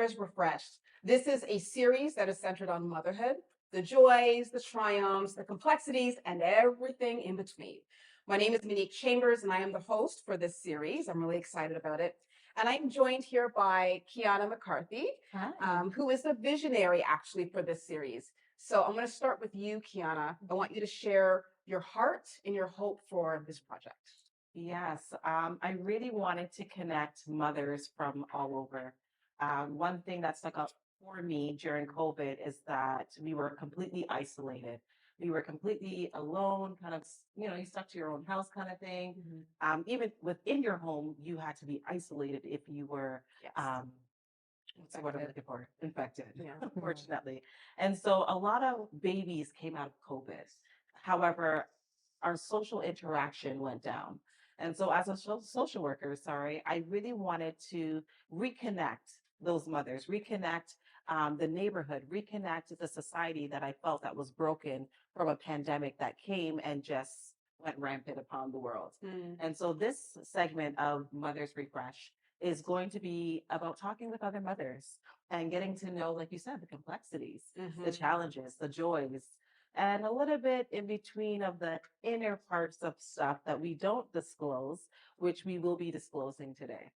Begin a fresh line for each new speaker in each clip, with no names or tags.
Mothers Refreshed. This is a series that is centered on motherhood, the joys, the triumphs, the complexities, and everything in between. My name is Monique Chambers, and I am the host for this series. I'm really excited about it. And I'm joined here by Kiana McCarthy, who is the visionary actually for this series. So I'm going to start with you, Kiana. I want you to share your heart and your hope for this project.
Yes, I really wanted to connect mothers from all over. One thing that stuck out for me during COVID is that we were completely isolated. We were completely alone, kind of, you stuck to your own house kind of thing. Even within your home, you had to be isolated if you were,
Yes.
what's the word I'm looking for? Infected,
Yeah.
unfortunately. And so a lot of babies came out of COVID. However, our social interaction went down. And so as a social worker, I really wanted to reconnect those mothers, reconnect the neighborhood, reconnect the society that I felt that was broken from a pandemic that came and just went rampant upon the world. And so this segment of Mothers Refresh is going to be about talking with other mothers and getting to know, like you said, the complexities, the challenges, the joys, and a little bit in between of the inner parts of stuff that we don't disclose, which we will be disclosing today.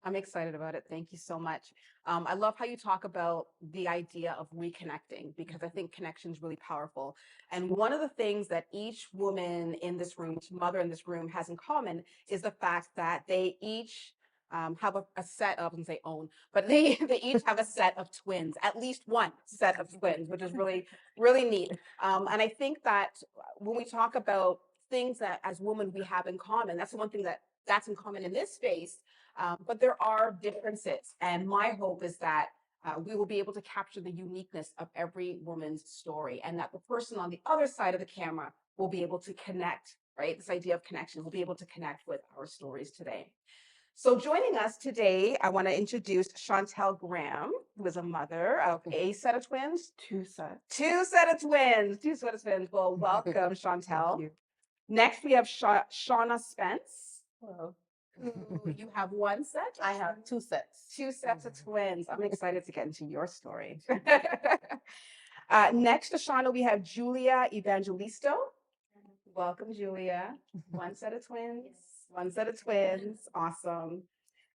I'm excited about it. Thank you so much. I love how you talk about the idea of reconnecting because I think connection is really powerful. And one of the things that each woman in this room, each mother in this room has in common is the fact that they each have a set of, and say own, but they each have a set of twins, at least one set of twins, which is really, really neat. And I think that when we talk about things that as women we have in common, that's the one thing that's in common in this space. But there are differences. And my hope is that we will be able to capture the uniqueness of every woman's story and that the person on the other side of the camera will be able to connect, right? This idea of connection, will be able to connect with our stories today. So joining us today, I want to introduce Chantel Graham, who is a mother of a set of twins.
Two sets.
Two set of twins. Well, welcome, Chantel. Next, we have Shauna Spence.
Hello.
You have one set?
I have two sets.
Two sets of twins. I'm excited to get into your story. Next to Shauna, we have Julia Evangelisto. Welcome, Julia. One set of twins. One set of twins. Awesome.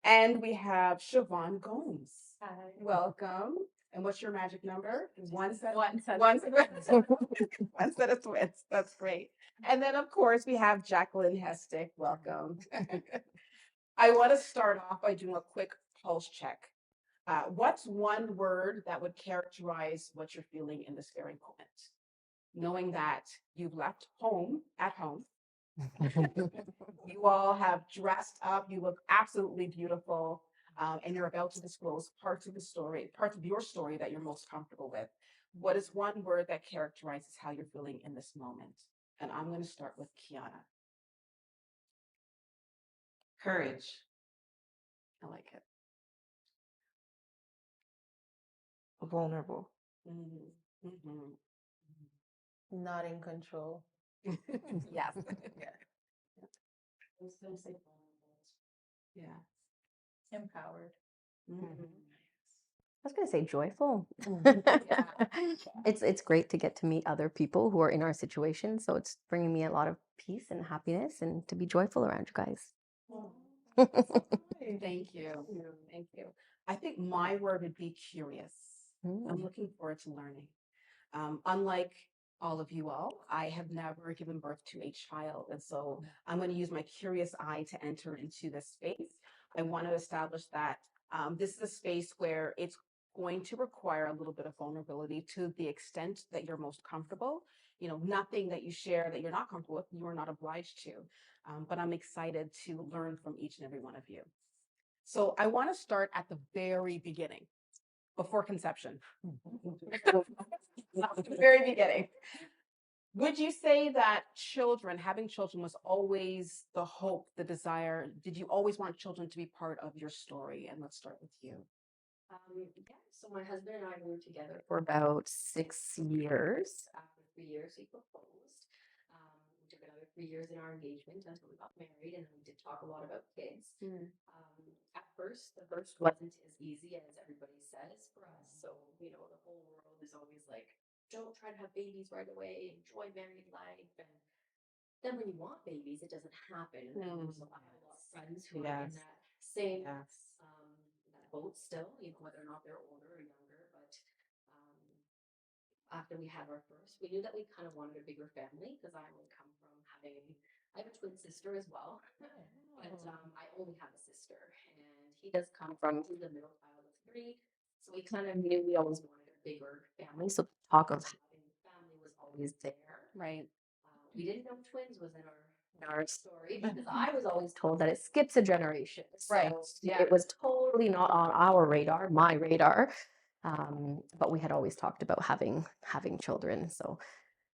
And we have Siobhan Gomes.
Hi.
Welcome. And what's your magic number? One set.
One set.
One set of twins. That's great. And then, of course, we have Jacqueline Hestick. Welcome. I want to start off by doing a quick pulse check. What's one word that would characterize what you're feeling in this very moment? Knowing that you've left home at home. You all have dressed up. You look absolutely beautiful. And you're about to disclose parts of your story that you're most comfortable with. What is one word that characterizes how you're feeling in this moment? And I'm going to start with Kiana.
Courage.
I like it.
Vulnerable.
Not in control.
Yes.
Yeah.
I was going to say vulnerable.
Yeah.
Empowered.
I was going to say joyful.
Yeah.
It's great to get to meet other people who are in our situation. So it's bringing me a lot of peace and happiness and to be joyful around you guys.
Thank you. Thank you. I think my word would be curious. I'm looking forward to learning. Unlike all of you all, I have never given birth to a child. And so I'm going to use my curious eye to enter into this space. I want to establish that this is a space where it's going to require a little bit of vulnerability to the extent that you're most comfortable. Nothing that you share that you're not comfortable with, you are not obliged to. But I'm excited to learn from each and every one of you. So I want to start at the very beginning, before conception. The very beginning. Would you say that having children was always the hope, the desire? Did you always want children to be part of your story? And let's start with you.
Yeah, so my husband and I were together for about 6 years. After 3 years, we proposed. We took another 3 years in our engagement until we got married, and we did talk a lot about kids. At the first wasn't as easy as everybody says for us. So, you know, the whole world is always like, don't try to have babies right away, enjoy married life. And then when you want babies, it doesn't happen. So I have a lot of friends who are in that same that boat still, you know, whether or not they're older or younger. But after we had our first, we knew that we kind of wanted a bigger family because I only come from I have a twin sister as well, but I only have a sister, and he's the middle child of three. So we kind of knew we always wanted a bigger family. So the talk of having family was always there.
Right.
We didn't know twins was in our story because I was always told that it skips a generation. So
Right. Yeah.
it was totally not on our radar, my radar. But we had always talked about having children. So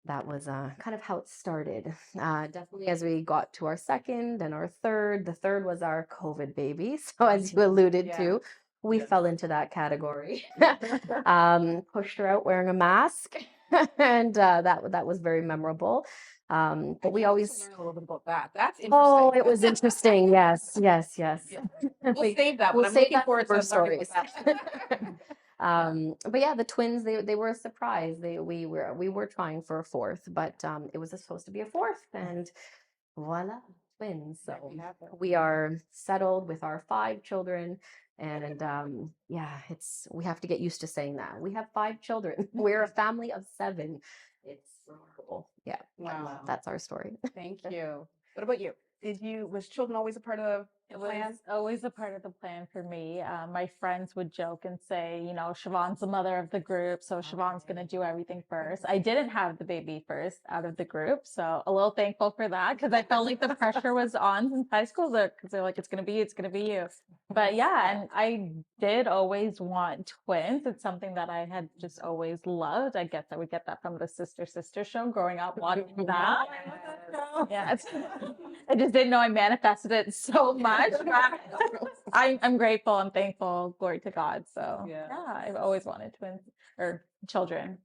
that was kind of how it started. Definitely as we got to our second and our third, the third was our COVID baby. So as you alluded to, we fell into that category. Pushed her out wearing a mask, and that was very memorable. But we always
learn a little bit about that. That's interesting.
Oh, it was interesting. Yes.
We'll save that one. I'm
save
looking
that
forward
for
to learning
stories.
about that.
But yeah, the twins they were a surprise. We were trying for a fourth, but it was supposed to be a fourth, and voila, twins. So we are settled with our 5 children, and yeah, we have to get used to saying that we have 5 children. We're a family of 7. It's remarkable. Yeah,
Wow.
that's our story.
Thank you. What about you? Was children always a part of the
It
plan?
was always a part of the plan for me. My friends would joke and say, you know, Siobhan's the mother of the group, so Siobhan's going to do everything first. I didn't have the baby first out of the group, so a little thankful for that because I felt like the pressure was on since high school because they're like, it's going to be you. But yeah, and I did always want twins. It's something that I had just always loved. I guess that we get that from the Sister show growing up watching that. Yeah, I just didn't know I manifested it so much. I'm grateful and thankful. Glory to God. So yeah, I've always wanted twins or children.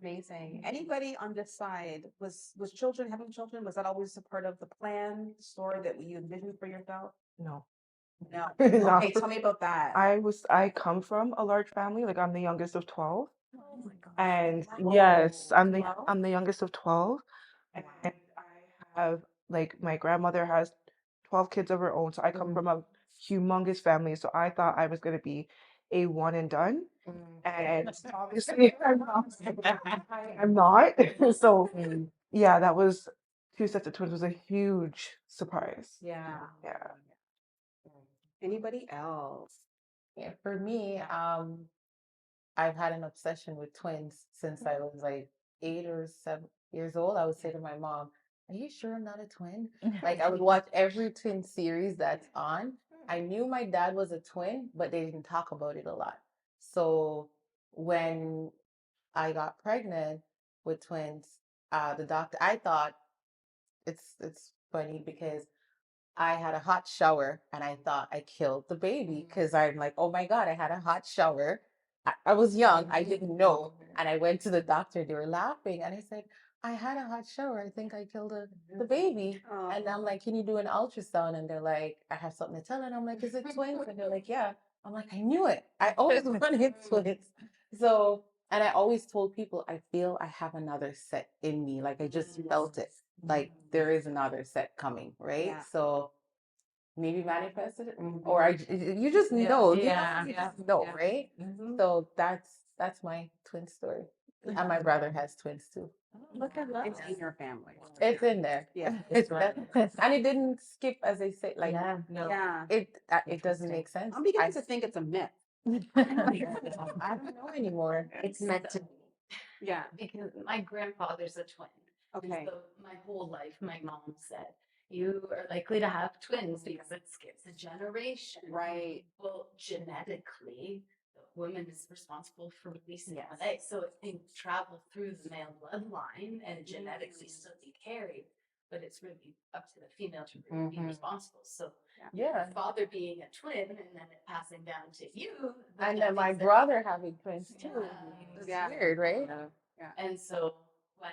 Amazing. Anybody on this side having children, was that always a part of the plan, story that you envisioned for yourself?
No.
No.
No.
Okay, tell me about that.
I come from a large family. Like I'm the youngest of 12.
Oh my God.
And
Wow.
yes,
12?
I'm the youngest of 12. And I have like my grandmother has 12 kids of her own. So I come from a humongous family. So I thought I was gonna be a one and done. And obviously I'm not. So yeah, that was 2 sets of twins was a huge surprise.
Yeah.
Yeah.
Anybody else?
Yeah, for me, I've had an obsession with twins since I was like 8 or 7 years old. I would say to my mom, "Are you sure I'm not a twin?" Like I would watch every twin series that's on. I knew my dad was a twin, but they didn't talk about it a lot. So when I got pregnant with twins, the doctor, I thought it's funny because I had a hot shower and I thought I killed the baby because I'm like, oh my God, I had a hot shower. I was young, I didn't know. And I went to the doctor, they were laughing. And I said, I had a hot shower. I think I killed the baby. And I'm like, can you do an ultrasound? And they're like, I have something to tell. And I'm like, is it twins? And they're like, yeah. I'm like, I knew it. I always wanted twins. So, and I always told people, I feel I have another set in me. Like I just felt it. Like there is another set coming, right?
Yeah.
So maybe manifested it, or you just know, you just know, right? So that's my twin story, and my brother has twins too.
Look at that. It's in your family.
It's in there,
Yeah.
it's right, and it didn't skip, as they say, like no,
Yeah.
it doesn't make sense.
I'm beginning to think it's a myth.
I don't know anymore.
It's meant to be.
Yeah.
Because my grandfather's a twin.
Okay.
So my whole life, my mom said, you are likely to have twins because it skips a generation.
Right.
Well, genetically, the woman is responsible for releasing an egg. So it can travel through the male bloodline and genetically still be carried. But it's really up to the female to really be responsible. So
Yeah,
father being a twin and then it passing down to you.
and then my brother having twins too.
Yeah.
It's
Yeah.
weird, right?
Yeah.
And so when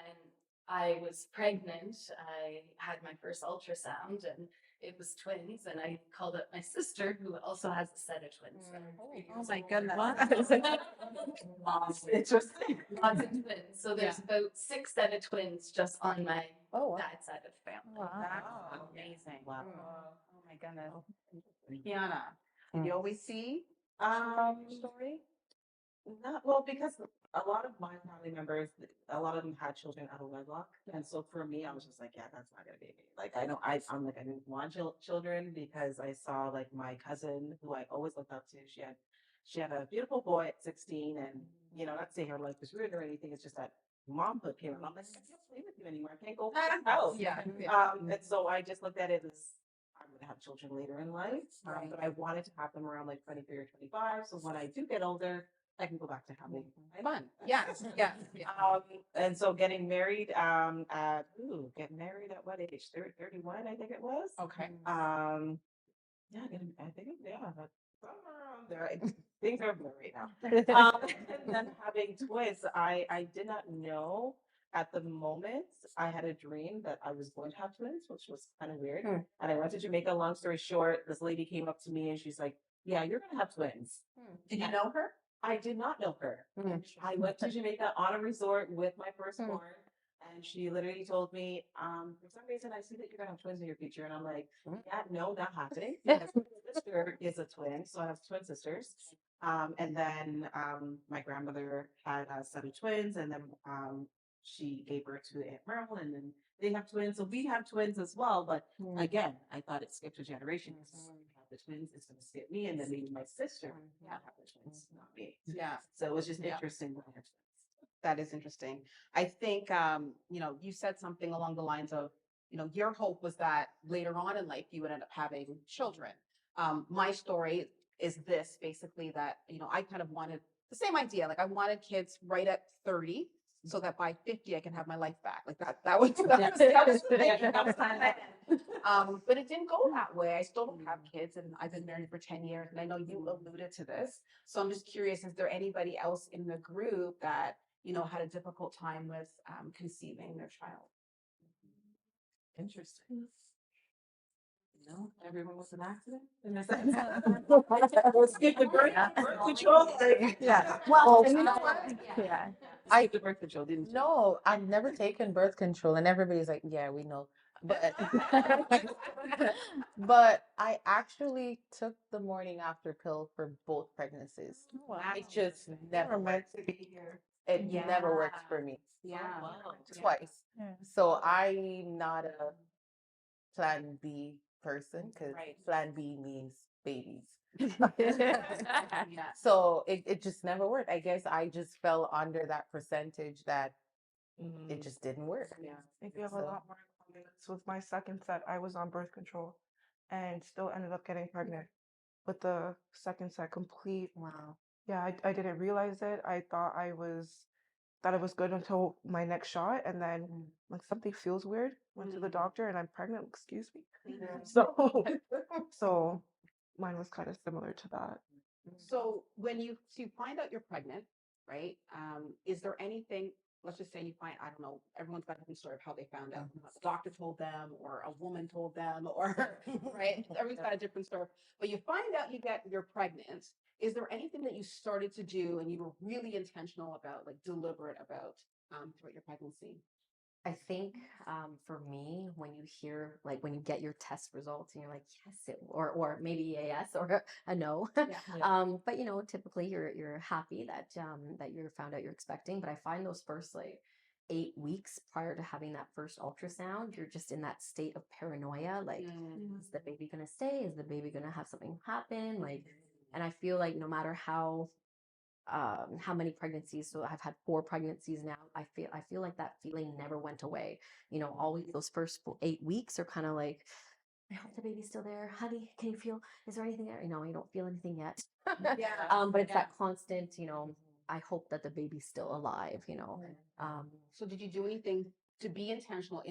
I was pregnant. I had my first ultrasound and it was twins. And I called up my sister, who also has a set of twins. That are 3
Oh
years
my
old.
goodness.
Interesting.
Lots of twins. So there's about 6 set of twins just on my
Oh, wow.
dad's side of the family.
That's amazing.
Wow.
Oh my goodness. Kiana, did you always see
Um,
your story?
Not well, because a lot of my family members, a lot of them had children out of wedlock, and so for me, I was just like, yeah, that's not gonna be me. Like I know I'm like I didn't want children because I saw like my cousin who I always looked up to. She had a beautiful boy at 16, and not saying her life was ruined or anything. It's just that momhood came, and I'm like, I can't play with you anymore. I can't go out.
Yeah.
And so I just looked at it as I'm gonna have children later in life, but I wanted to have them around like 23 or 25. So when I do get older, I can go back to having
Fun. Yes. Yes. Yeah.
And so getting married get married at what age? 31, I think it was.
Okay.
Yeah, I think that's somewhere around there. Things are blurry now. And then having twins, I did not know at the moment. I had a dream that I was going to have twins, which was kind of weird. And I went to Jamaica. Long story short, this lady came up to me and she's like, "Yeah, you're gonna have twins."
Did you know her?
I did not know her. I went to Jamaica on a resort with my firstborn, and she literally told me, for some reason, I see that you're gonna have twins in your future. And I'm like, yeah, no, not happening. Because my sister is a twin, so I have twin sisters. And then my grandmother had a set of twins, and then she gave birth to Aunt Merle, and then they have twins. So we have twins as well. But again, I thought it skipped a generation. The twins, it's going to skip me, and then maybe my sister will have the twins, not me.
Yeah.
So it was just
Yeah.
interesting. When I had twins.
That is interesting. I think, you said something along the lines of, your hope was that later on in life you would end up having children. My story is this basically that, I kind of wanted the same idea. Like I wanted kids right at 30 so that by 50 I can have my life back. Like that was but it didn't go that way. I still don't have kids and I've been married for 10 years and I know you alluded to this. So I'm just curious, is there anybody else in the group that, had a difficult time with conceiving their child?
Interesting. No, everyone was an accident. In a sense. Skip the birth control.
Yeah.
Well,
and you know what?
Yeah.
I the birth control, didn't you?
No, I've never taken birth control, and everybody's like, "Yeah, we know." But but I actually took the morning after pill for both pregnancies. I just never
meant
worked.
to be here.
It never worked for me
Yeah.
Wow.
twice.
Yeah.
So I'm not a plan B person because
Right.
plan B means babies.
Yeah.
So it just never worked. I guess I just fell under that percentage that it just didn't work.
Yeah.
I think you have a
So-
lot more in common. So with my second set, I was on birth control and still ended up getting pregnant with the second set complete.
Wow.
Yeah, I didn't realize it. I thought it was good until my next shot, and then like something feels weird. Went to the doctor and I'm pregnant. Excuse me. So mine was kind of similar to that.
So when you find out you're pregnant, right? Is there anything? Let's just say you find, I don't know, everyone's got a different story of how they found out. The doctor told them, or a woman told them, or right? Everyone's got a different story. But you find out you're pregnant. Is there anything that you started to do and you were really intentional about, like deliberate about, throughout your pregnancy?
I think for me, when you hear, like, when you get your test results and you're like, yes, or maybe a yes or a no. But typically you're happy that that you found out you're expecting. But I find those first like 8 weeks prior to having that first ultrasound, you're just in that state of paranoia. Like, is the baby gonna stay? Is the baby gonna have something happen? Like, and I feel like no matter how many pregnancies, so I've had 4 pregnancies now, I feel like that feeling never went away. Always those first 8 weeks are kind of like, I hope the baby's still there, honey, can you feel, is there anything there? You don't feel anything yet. But it's that constant, I hope that the baby's still alive.
So did you do anything to be intentional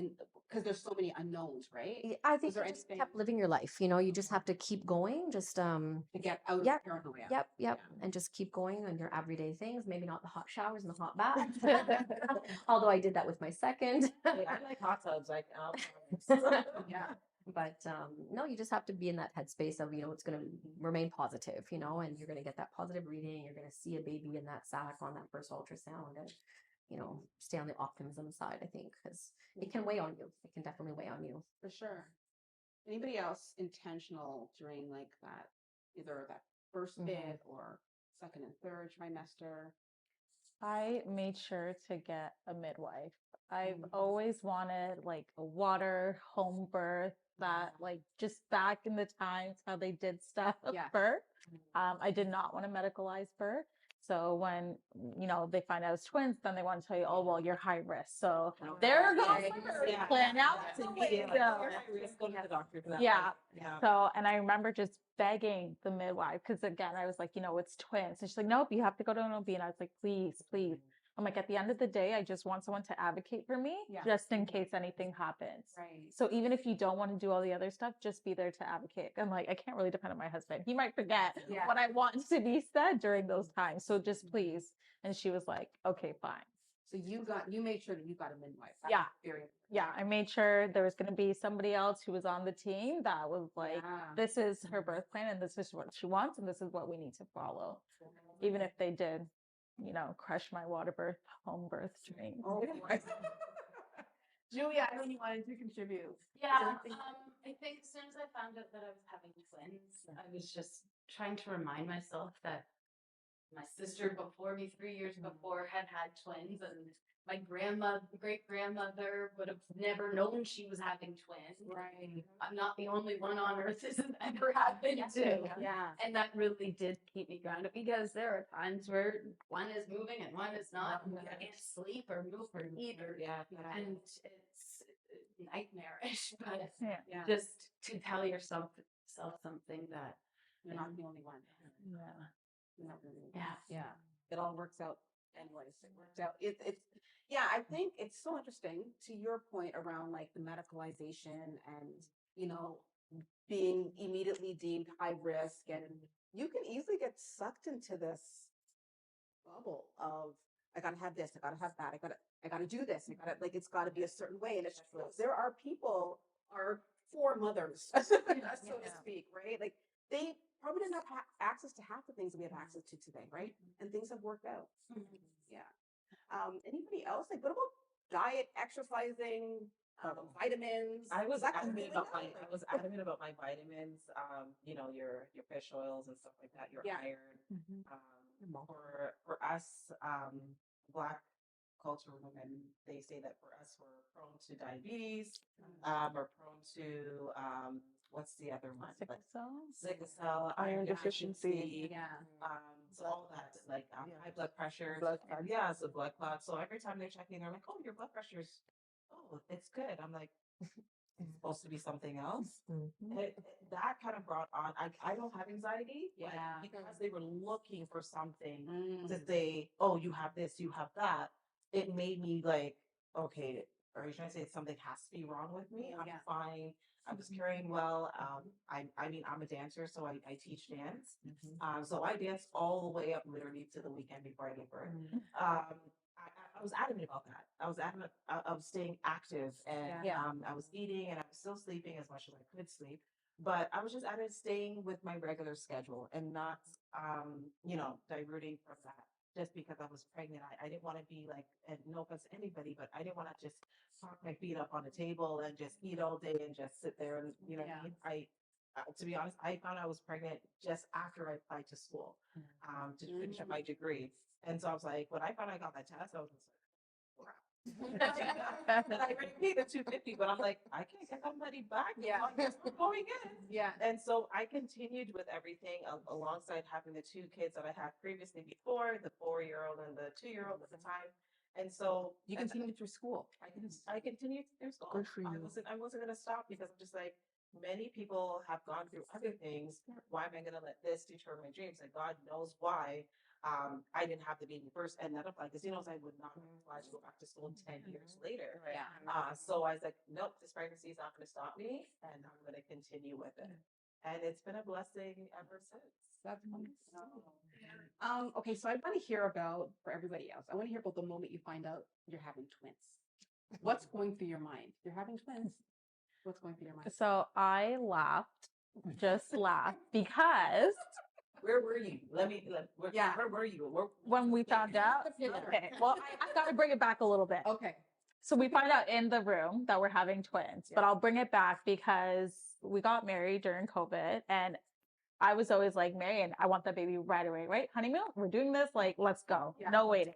because there's so many unknowns, right?
I think
Was there
you just
anything
kept living your life. You know, you just have to keep going. Just
to get out
Yep.
of paranoia?
Yep, yep.
Yeah.
And just keep going on your everyday things. Maybe not the hot showers and the hot baths. Although I did that with my second.
Hey, I like hot tubs. Like,
Yeah.
But no, you just have to be in that headspace of, you know, it's going to remain positive, you know, and you're going to get that positive reading. You're going to see a baby in that sac on that first ultrasound and, you know, stay on the optimism side, I think, because it can weigh on you. It can definitely weigh on you.
For sure. Anybody else intentional during like that, either that first bit or second and third trimester?
I made sure to get a midwife. I've always wanted like a water home birth that like just back in the times how they did stuff of
Yeah.
birth. I did not want a medicalized birth. So when, you know, they find out it's twins, then they want to tell you, oh, well, you're high risk. So there goes the birth plan out the window.
Go to the doctor for that.
Yeah.
Yeah.
So, and I remember just begging the midwife because again, I was like, you know, it's twins. And she's like, nope, you have to go to an OB. And I was like, please, please. I'm like, at the end of the day, I just want someone to advocate for me just in case anything happens.
Right.
So even if you don't want to do all the other stuff, just be there to advocate. I'm like, I can't really depend on my husband. He might forget what I want to be said during those times. So just please. And she was like, okay, fine.
So you made sure that you got a midwife. That
Yeah.
was very
Yeah, I made sure there was going to be somebody else who was on the team that was like, this is her birth plan and this is what she wants and this is what we need to follow. Even if they did, you know, crush my water birth, home birth dream.
Oh, Julia, I know you wanted to contribute.
Yeah, I think as soon as I found out that I was having twins, I was just trying to remind myself that my sister before me, 3 years before, had twins, and my great grandmother would have never known she was having twins.
Right.
I'm not the only one on earth this has ever happened to.
Yeah.
And that really did keep me grounded because there are times where one is moving and one is not. And I can't sleep or move or eat or and it's nightmarish. But just to tell yourself something that
You're not the only one. Yeah. It all works out anyways. It works out. It's I think it's so interesting to your point around like the medicalization and, you know, being immediately deemed high risk, and you can easily get sucked into this bubble of I gotta have this, I gotta have that, I gotta do this, like it's gotta be a certain way. And it's there are people, our foremothers, so to speak, right? Like they probably didn't have access to half the things that we have access to today, right? And things have worked out. Yeah. Anybody else? Like, what about diet, exercising, vitamins?
I was
Is that
adamant
completely
about
done?
I was adamant about my vitamins. You know, your fish oils and stuff like that. Your iron. For us, Black culture women, they say that for us, we're prone to diabetes. We're prone to what's the other one? Sickle cell,
Iron deficiency.
So all that, like high blood pressure.
Blood clots.
Yeah, so blood clots. So every time they're checking, they're like, "Oh, your blood pressure's, it's good." I'm like, "It's supposed to be something else." That kind of brought on. I don't have anxiety, but because they were looking for something to say, "Oh, you have this, you have that," it made me like, "Okay, are you trying to say something has to be wrong with me? I'm fine. I was carrying well. I mean, I'm a dancer, so I teach dance. So I danced all the way up literally to the weekend before I gave birth. I was adamant about that. I was adamant of staying active, and I was eating, and I was still sleeping as much as I could sleep. But I was just adamant staying with my regular schedule and not, diverting from that. Just because I was pregnant, I didn't want to be like, and no offense to anybody, but I didn't want to just pop my feet up on the table and just eat all day and just sit there and what I mean. To be honest, I found I was pregnant just after I applied to school to finish up my degree, and so I was like, when I found I got that test, I was just like, crap. And I already paid the $250, but I'm like, I can't get that money back. So I guess we're going in. And so I continued with everything alongside having the two kids that I had previously before, the 4-year-old and the 2-year-old at the time. And so
You continued through school.
I continued through school.
Good for you.
I wasn't gonna stop because I'm just like, many people have gone through other things. Why am I gonna let this deter my dreams? And God knows why I didn't have the baby first and then apply because I would not apply to go back to school 10 years later.
Yeah.
So I was like, nope, this pregnancy is not going to stop me, and I'm going to continue with it. And it's been a blessing ever since.
That's wonderful. Okay, so I want to hear about, for everybody else, I want to hear about the moment you find out you're having twins. What's going through your mind? You're having twins. What's going through your mind?
So I laughed, just laughed because
Where were you? Where were you?
when we found out, okay, well, I got to bring it back a little bit.
Okay.
So we find out in the room that we're having twins, but I'll bring it back because we got married during COVID and I was always like, Marion, I want that baby right away, right? Honeymoon, we're doing this, like, let's go.
Yeah.
No waiting.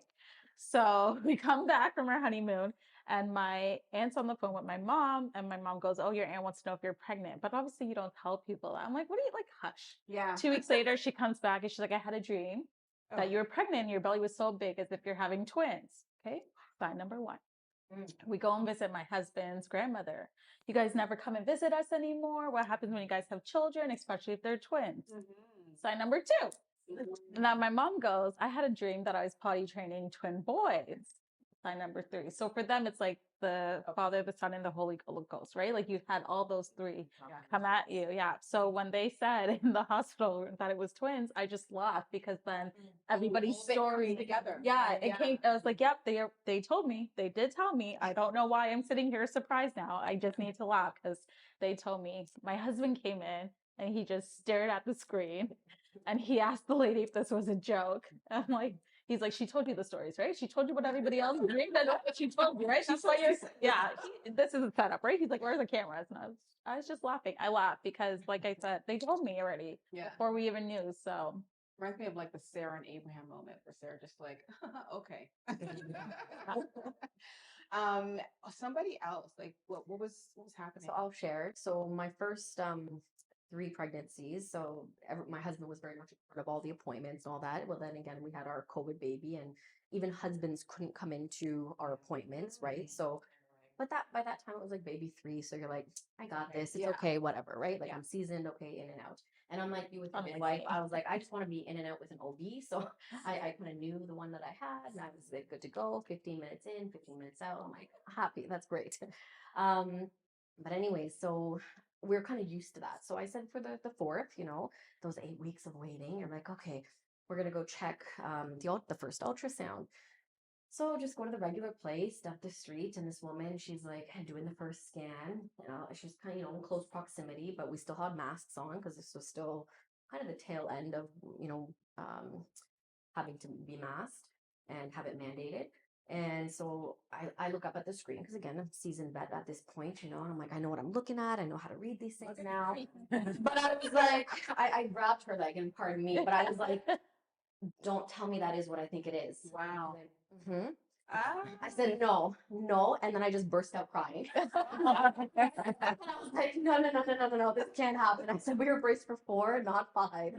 So we come back from our honeymoon and my aunt's on the phone with my mom and my mom goes, oh, your aunt wants to know if you're pregnant. But obviously you don't tell people that. I'm like, what are you, like, hush.
Yeah.
2 weeks later, she comes back and she's like, I had a dream that you were pregnant and your belly was so big as if you're having twins. Okay, sign number one. We go and visit my husband's grandmother. You guys never come and visit us anymore. What happens when you guys have children, especially if they're twins? Sign number two. And then my mom goes, I had a dream that I was potty training twin boys. Sign number three. So for them, it's like the Father, the Son, and the Holy Ghost, right? Like you've had all those three come at you. Yeah. So when they said in the hospital that it was twins, I just laughed because then everybody's story
together.
Yeah, it came. I was like, yep, they told me. They did tell me. I don't know why I'm sitting here surprised now. I just need to laugh because they told me. My husband came in and he just stared at the screen and he asked the lady if this was a joke. I'm like, he's like, she told you the stories, right? She told you what everybody else dreamed. That's what she told you, right? That's why you're, yeah. This is a setup, right? He's like, where's the cameras? And I was just laughing. I laughed because, like I said, they told me already before we even knew. So
reminds me of like the Sarah and Abraham moment where Sarah just like, okay. Somebody else, like what was happening?
So I'll share. So my first 3 pregnancies. So my husband was very much a part of all the appointments and all that. Well, then again, we had our COVID baby, and even husbands couldn't come into our appointments, right? So, but by that time it was like baby 3. So you're like, I got this. It's okay, whatever, right? Like I'm seasoned, okay, in and out. And I'm like you with the midwife. I was like, I just want to be in and out with an OB. So I kind of knew the one that I had, and I was like, good to go. 15 minutes in, 15 minutes out. I'm like, happy. That's great. But anyway, so we're kind of used to that. So I said for the fourth, those 8 weeks of waiting, you're like, okay, we're gonna go check the first ultrasound. So just go to the regular place up the street, and this woman, she's like doing the first scan. She's kind of in close proximity, but we still had masks on because this was still kind of the tail end of having to be masked and have it mandated. And so I look up at the screen because again, I'm seasoned vet at this point, and I'm like, I know what I'm looking at. I know how to read these things now. But I was like, I grabbed her leg, and pardon me, but I was like, don't tell me that is what I think it is.
Wow.
I said, no. And then I just burst out crying. And I was like, no, this can't happen. I said, we were braced for 4, not 5.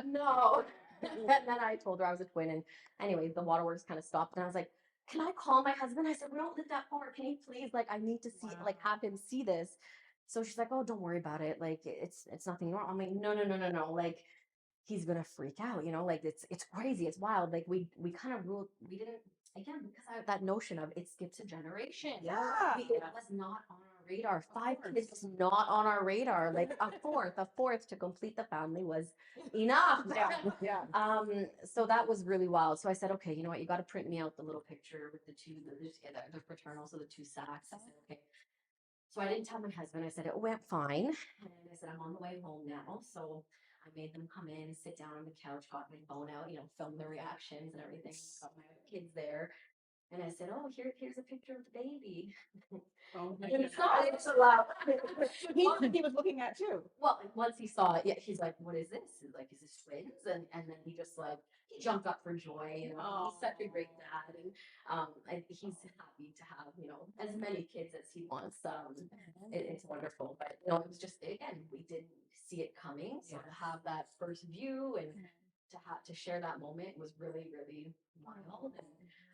No. And then I told her I was a twin. And anyway, the waterworks kind of stopped. And I was like, can I call my husband? I said, we don't live that far. Can you please, I need to see, have him see this. So she's like, oh, don't worry about it. Like, it's nothing normal. I'm like, no. Like, he's gonna freak out, it's crazy, it's wild. Like we kind of ruled, we didn't, again, because I have that notion of it skips a generation. It was not on our radar. 5 kids was not on our radar. Like a fourth to complete the family was enough. So that was really wild. So I said, okay, you know what, you got to print me out the little picture with the fraternal, so the 2 sacks. I said, okay. So I didn't tell my husband. I said it went fine, and I said I'm on the way home now. So I made them come in, sit down on the couch, got my phone out, film their reactions and everything. Got my kids there. And I said, oh, here's a picture of the baby. It's allowed.
He was looking at you.
Well, once he saw it, he's like, what is this? He's like, is this twins? And then he just he jumped up for joy. He's such a great dad. And he's happy to have, as many kids as he wants. It's wonderful. But, it was just, again, we didn't see it coming. So to have that first view and to share that moment was really, really wild.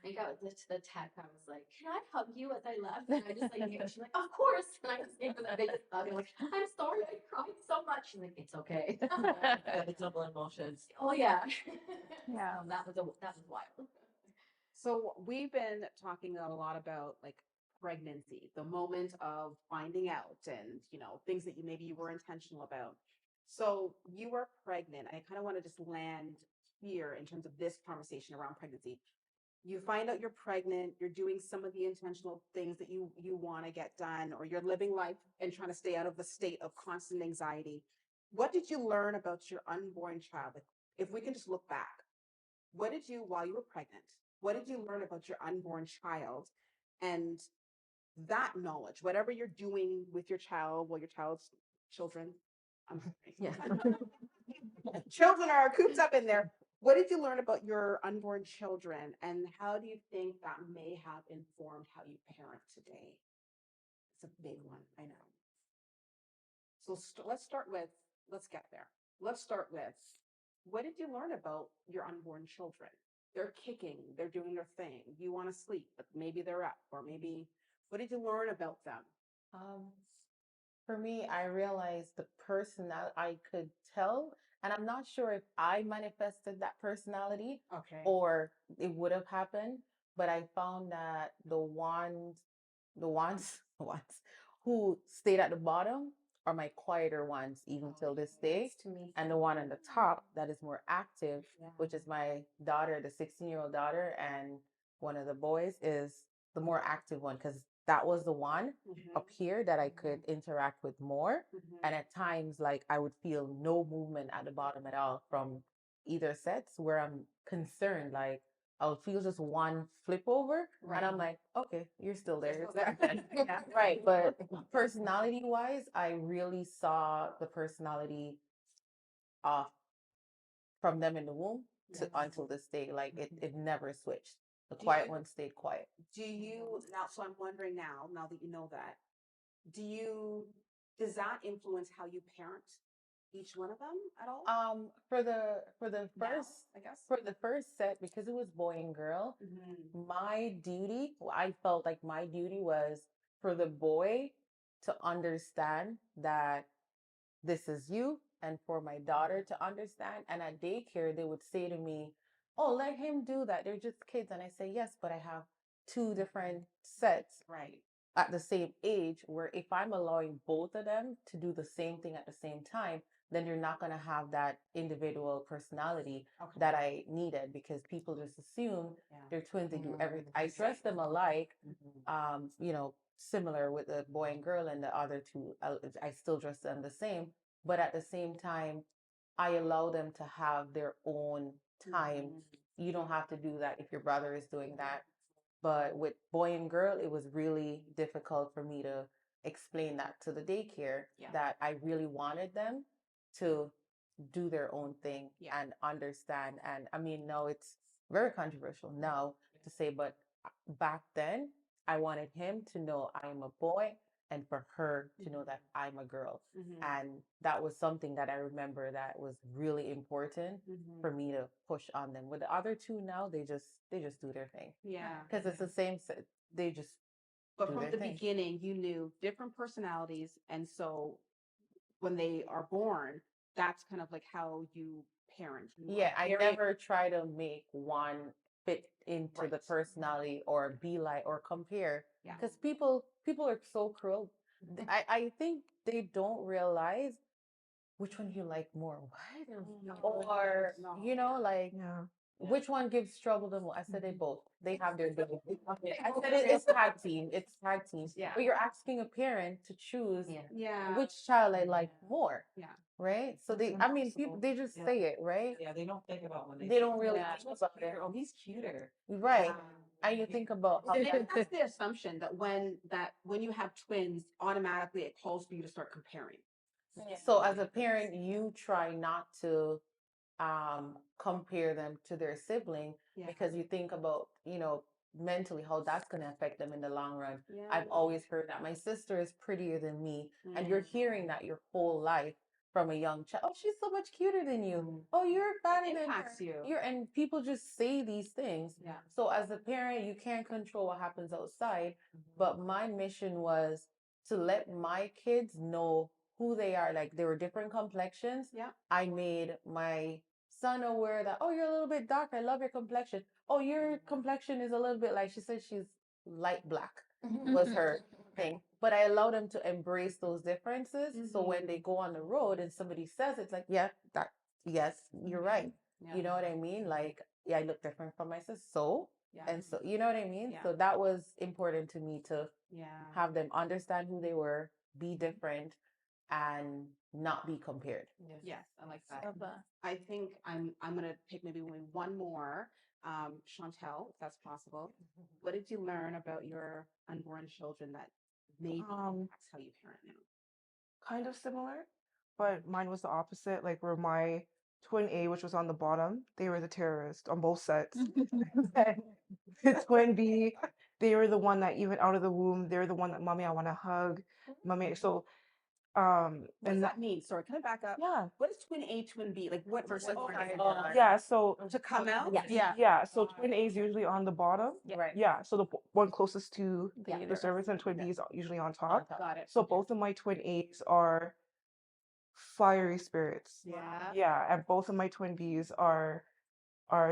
And I got to the tech. I was like, "Can I hug you?" As I left, and I just like she's like, "Of course." And I just gave her that biggest hug. I'm like, "I'm sorry, I cried so much." She's like, "It's okay."
The double emotions.
Oh yeah.
Yeah.
That was wild.
So we've been talking a lot about like pregnancy, the moment of finding out and, things that maybe you were intentional about. So you were pregnant. I kind of want to just land here in terms of this conversation around pregnancy. You find out you're pregnant, you're doing some of the intentional things that you want to get done, or you're living life and trying to stay out of the state of constant anxiety. What did you learn about your unborn child? Like, if we can just look back, what did you, while you were pregnant, what did you learn about your unborn child? And that knowledge, whatever you're doing with your child, well, your child's children, I'm sorry.
Yeah.
Children are cooped up in there. What did you learn about your unborn children, and how do you think that may have informed how you parent today? It's a big one, I know. So let's get there. Let's start with, what did you learn about your unborn children? They're kicking, they're doing their thing. You want to sleep, but maybe they're up, or maybe, what did you learn about them?
Um, for me, I realized the person that I could tell, and I'm not sure if I manifested that personality
Okay.
or it would have happened, but I found that the ones who stayed at the bottom are my quieter ones, even till this day.
To me.
And the one on the top that is more active,
Yeah.
which is my daughter, the 16-year-old daughter, and one of the boys is the more active one because that was the one up here that I could interact with more. And at times, like I would feel no movement at the bottom at all from either sets where I'm concerned. Like I'll feel just one flip over, and I'm like, okay, you're still there.
Yeah.
Right. But personality wise, I really saw the personality off from them in the womb to until this day. Like it never switched. The
Do
quiet
you-
one stayed quiet.
Do you now? So I'm wondering now that you know that, does that influence how you parent each one of them at all?
For the
Now,
first
I guess.
for the first set, because it was boy and girl,
Mhm.
my duty, I felt like my duty was for the boy to understand that this is you, and for my daughter to understand. And at daycare, they would say to me, "Oh, let him do that. They're just kids." And I say, "Yes, but I have two different sets
Right.
at the same age where if I'm allowing both of them to do the same thing at the same time, then you're not going to have that individual personality
Okay.
that I needed because people just assume
Yeah.
they're twins, they do everything. I dress them alike, similar with the boy and girl, and the other two, I still dress them the same, but at the same time, I allow them to have their own time. You don't have to do that if your brother is doing that. But with boy and girl, it was really difficult for me to explain that to the daycare
Yeah.
that I really wanted them to do their own thing
Yeah.
and understand. And I mean, no, it's very controversial now to say, but back then, I wanted him to know I am a boy and for her to know that I'm a girl. And that was something that I remember that was really important for me to push on them. With the other two now, they just do their thing
Yeah.
because it's the same. They just
But
do
from
their
the
thing.
beginning, you knew different personalities, and so when they are born, that's kind of like how you parent. You
Yeah,
are
I
very-
never try to make one fit into the
Right.
personality or be like or compare
Yeah.
because people are so cruel. I think they don't realize which one you like more. What? Or
No.
like
Yeah.
which one gives trouble the most? I said they both. They have their day. I said it's tag team. It's tag team.
Yeah.
But you're asking a parent to choose
Yeah.
which child I like more.
Yeah.
Right? So
That's
I mean, people
impossible.
they just say it, right?
Yeah, they don't think about when
They don't really
Yeah.
think about it.
Oh, he's cuter.
Right. And you think about
And that's the assumption that when you have twins, automatically it calls for you to start comparing.
so as a parent, you try not to compare them to their sibling
Yeah.
because you think about, mentally how that's going to affect them in the long run.
Yeah.
I've always heard that my sister is prettier than me, and you're hearing that your whole life. from a young child. Oh, she's so much cuter than you. Oh, you're fatter than her.
impacts you.
And people just say these things.
Yeah.
So as a parent, you can't control what happens outside. But my mission was to let my kids know who they are. Like there were different complexions.
Yeah.
I made my son aware that, oh, you're a little bit dark. I love your complexion. Oh, your complexion is a little bit like, she said she's light black was her thing. But I allow them to embrace those differences. So when they go on the road and somebody says it's like, yeah, yes, you're right.
Yeah.
You know what I mean? Like, yeah, I look different from my sister. So,
Yeah.
and so, you know what I mean?
Yeah.
So that was important to me to
Yeah.
have them understand who they were, be different, and not be compared.
Yes, I like that.
Love that.
I think I'm gonna pick maybe one more. Chantel, if that's possible. What did you learn about your unborn children that maybe impacts how you parent now?
Kind of similar, but mine was the opposite. Like where my twin A, which was on the bottom, they were the terrorist on both sets. And the twin B, they were the one that even out of the womb, they're the one that mommy, I want to hug, mommy. So
What does
and
that mean? Sorry, can I back up?
yeah,
What is twin A, twin B? Like what versus
yeah. So
to come out?
Yes.
Yeah.
yeah, so twin A is usually on the bottom.
Right.
Yeah, so the one closest to
Yeah.
the cervix, and twin B is usually on top.
Got it.
So both of my twin A's are fiery spirits.
Yeah.
Yeah, and both of my twin B's are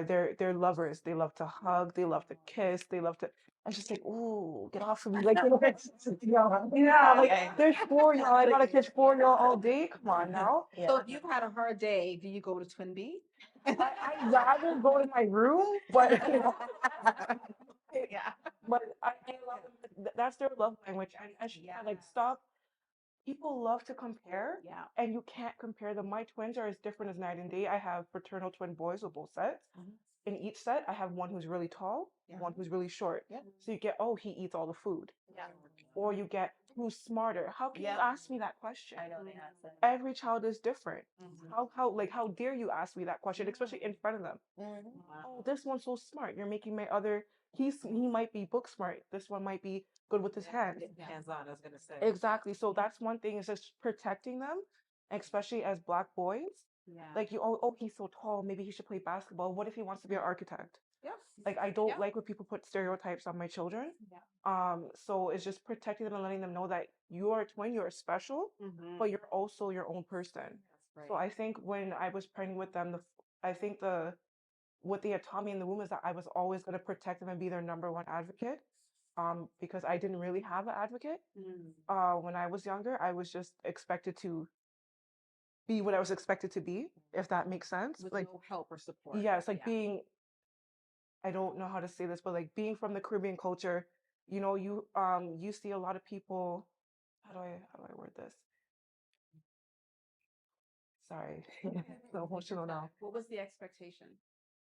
they're lovers. They love to hug, they love to kiss, they love to. I'm just like, ooh, get off of me! Like, yeah, like there's four y'all. I gotta catch four y'all all day. Come on now.
So if you've had a hard day, do you go to twin B?
I'd rather go to my room, but
Yeah.
but I love that's their love language, and I should like stop. People love to compare,
Yeah.
and you can't compare them. My twins are as different as night and day. I have fraternal twin boys with both sets. In each set, I have one who's really tall, one who's really short. So you get, oh, he eats all the food.
Yeah.
Or you get, who's smarter? How can you ask me that question?
I know the answer.
Every child is different. How dare you ask me that question, especially in front of them? Oh, this one's so smart. You're making my other. He might be book smart. This one might be good with his hands.
Hands on, I was gonna say.
Exactly. So that's one thing is just protecting them, especially as Black boys.
Yeah.
Like oh, he's so tall. Maybe he should play basketball. What if he wants to be an architect?
Yes.
Like I don't like when people put stereotypes on my children. So it's just protecting them and letting them know that you are a twin, you're special, but you're also your own person.
That's
So I think when I was pregnant with them, I think what they had taught me in the womb is that I was always going to protect them and be their number one advocate. Because I didn't really have an advocate. When I was younger, I was just expected to be what I was expected to be, if that makes sense.
With
Like,
no help or support.
yeah, it's like being, I don't know how to say this, but like being from the Caribbean culture, you see a lot of people, how do I word this? Sorry, so emotional now.
What was the expectation?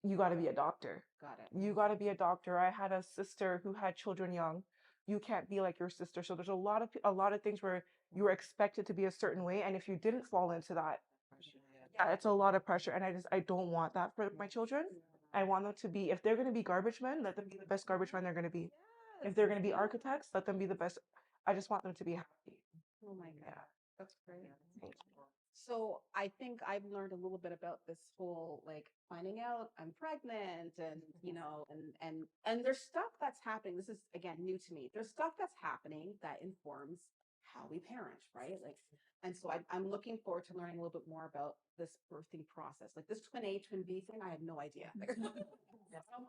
You got to be a doctor.
Got it.
You got to be a doctor. I had a sister who had children young. You can't be like your sister. So there's a lot of things where you were expected to be a certain way, and if you didn't fall into that, yeah, it's a lot of pressure. And I don't want that for my children. I want them to be, if they're going to be garbage men, let them be the best garbage men they're going to be. If they're going to be architects, let them be the best. I just want them to be happy.
Oh my God.
Yeah.
That's great. So I think I've learned a little bit about this whole like finding out I'm pregnant and and there's stuff that's happening. This is again new to me. There's stuff that's happening that informs how we parent, right? Like, and so I'm looking forward to learning a little bit more about this birthing process. Like this twin A, twin B thing, I had no idea.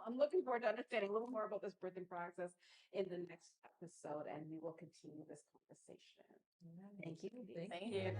I'm looking forward to understanding a little more about this birthing process in the next episode, and we will continue this conversation. Thank you.
Thank you.